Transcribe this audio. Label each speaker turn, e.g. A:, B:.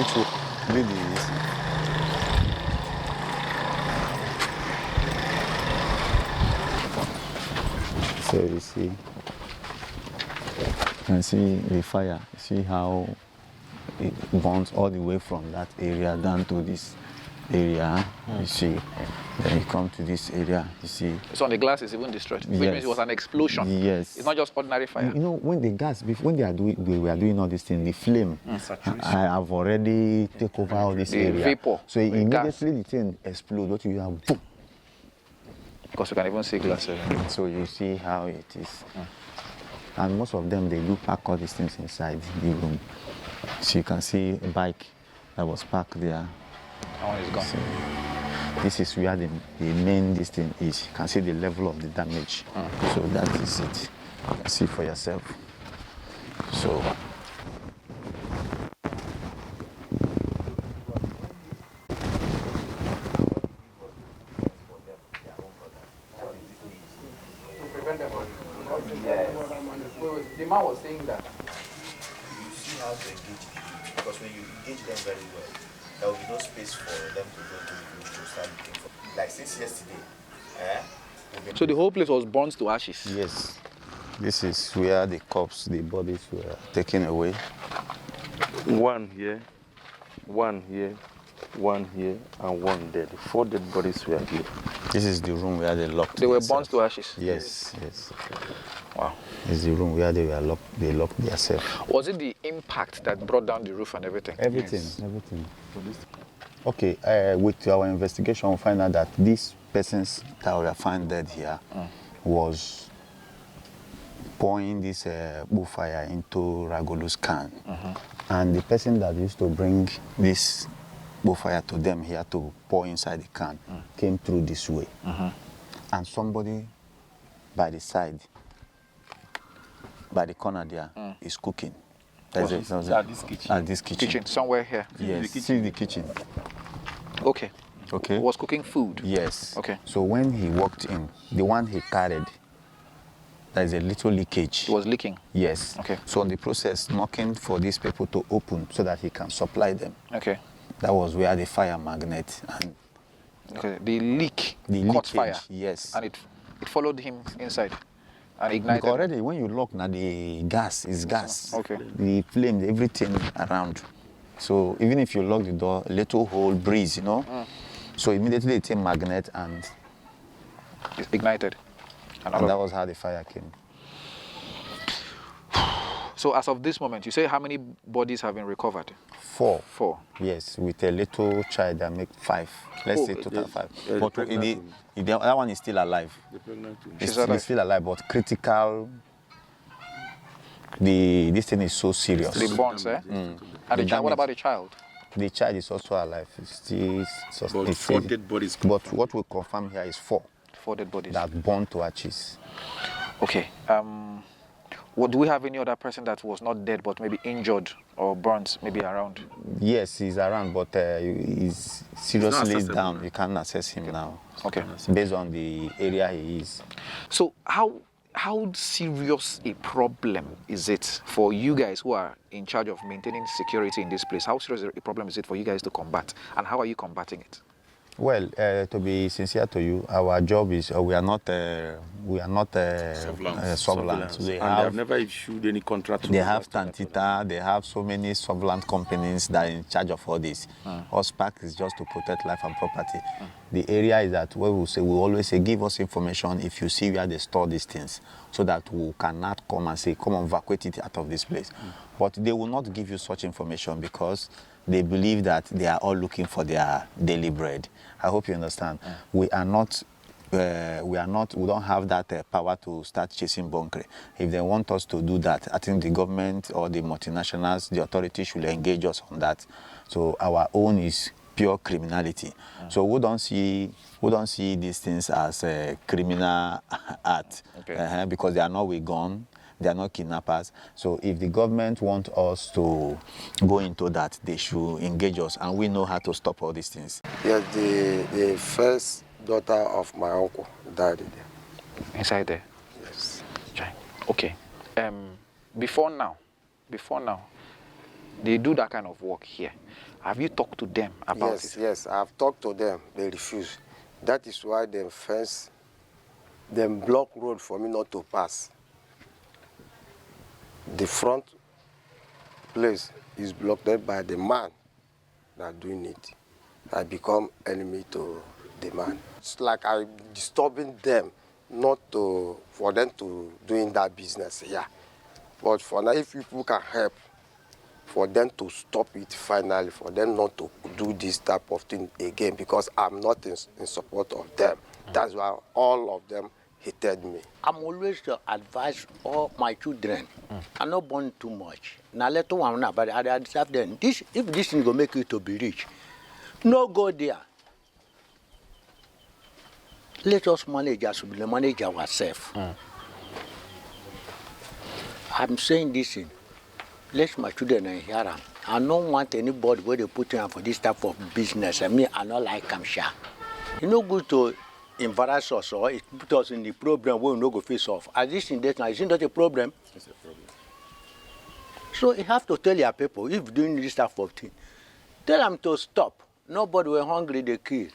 A: which will be this. So you can see the fire. See how it burns all the way from that area down to this area. You see, then you come to this area. You see.
B: So the glass is even destroyed. Which
A: Yes.
B: means it was an explosion.
A: Yes.
B: It's not just ordinary fire.
A: You know, when the gas, when we were doing all these things, the flame, I have already taken over all this area.
B: Vapor.
A: So immediately the thing explodes. What you have, boom.
B: Because you can even see glass.
A: So you see how it is. And most of them, they do pack all these things inside the room. So you can see a bike that was parked there.
B: That one is gone.
A: So this is where the main this thing is. You can see the level of the damage. So that is it. You can see for yourself. So
B: the man was saying that
C: you see how to engage people, because when you engage them very well, there will be no space for them to go to the bush to start looking for. Like since yesterday,
B: so the whole place was burnt to ashes.
A: yes, this is where the corpse, the bodies were taken away.
D: One here, one here, one here, and one dead. 4 dead bodies were here.
A: This is the room where they locked.
B: They were
A: themselves.
B: burnt to ashes.
A: Yes, yes.
B: Wow.
A: This is the room where they were locked. They locked themselves.
B: Was it the impact that brought down the roof and everything?
A: Everything, everything. Okay, with our investigation, we find out that these persons that were found dead here was pouring this bullfire into Ragolu's can. And the person that used to bring this bullfire to them here to pour inside the can came through this way. And somebody by the side, by the corner there, is cooking.
D: At this kitchen.
A: At this kitchen.
B: Kitchen, somewhere here.
A: Yes, see the kitchen.
B: Okay.
A: Okay.
B: Was cooking food.
A: Yes.
B: Okay.
A: So when he walked in, the one he carried, there is a little leakage.
B: It was leaking.
A: Yes.
B: Okay.
A: So in the process, knocking for these people to open so that he can supply them.
B: Okay.
A: That was where the fire magnet and
B: Okay. The leak
A: the
B: caught
A: leakage.
B: fire.
A: Yes.
B: And it followed him inside and ignited.
A: Because already when you lock now, the gas is gas.
B: Okay.
A: The flame, everything around. So even if you lock the door, little hole, breeze, you know. So immediately it came magnet and
B: It ignited. And all
A: that
B: of-
A: was how the fire came.
B: So as of this moment, you say how many bodies have been recovered?
A: 4.
B: 4.
A: Yes, with a little child that make 5. Let's say total 5.
D: Yeah, the
A: But
D: pregnant
A: that one is still alive.
D: The pregnant woman.
A: It's,
B: She's alive.
A: it's still alive, but critical. This thing is so serious.
B: The bonds, eh? And the child, what about the child?
A: The child is also alive. It's still,
D: But
A: it's
D: 4
A: still-
D: dead bodies.
A: But what we confirm here is 4
B: 4 dead bodies.
A: that burned to ashes.
B: Okay. What, do we have any other person that was not dead but maybe injured or burnt maybe around?
A: Yes, he's around, but he's seriously
D: accessible.
A: down. You can't access him now.
B: Okay.
A: Based on the area he is.
B: So how serious a problem is it for you guys who are in charge of maintaining security in this place? How serious a problem is it for you guys to combat, and how are you combating it?
A: Well, to be sincere to you, our job is we are not surveillance.
D: And they have never issued any contract.
A: They have Tantita, they have so many surveillance companies that are in charge of all this. Us PAC is just to protect life and property. The area is that where we always say, give us information if you see where they store these things, so that we cannot come and say, come and evacuate it out of this place. But they will not give you such information because they believe that they are all looking for their daily bread. I hope you understand. We don't have that power to start chasing bunkering. If they want us to do that, I think the government or the multinationals, the authorities should engage us on that. So our own is pure criminality. So we don't see these things as a criminal act, because they are not with gun. They are not kidnappers. So if the government wants us to go into that, they should engage us, and we know how to stop all these things.
E: Yes, the first daughter of my uncle died there.
B: Inside there?
E: Yes.
B: Okay. Before now, They do that kind of work here. Have you talked to them about
E: Yes,
B: it?
E: yes, I've talked to them. They refuse. That is why they fence, them block road for me not to pass. The front place is blocked by the man that doing it. I become enemy to the man. It's like I'm disturbing them, not to for them to doing that business here. But for now, if people can help, for them to stop it finally, for them not to do this type of thing again, because I'm not in support of them. That's why all of them hated me.
F: I'm always to advise all my children. I'm not born too much. Now let one now, but I observe them. This, if this thing will make you to be rich, no go there. Let us manage ourselves. I'm saying this thing. Let my children hear them. I don't want anybody where they put in for this type of business. I mean, I don't like them, sure. It's not good to embarrass us or it put us in the problem where we no go face off. As this in that now, isn't that a problem?
G: It's a problem.
F: So you have to tell your people, if doing this type of thing, tell them to stop. Nobody will hungry, they kill.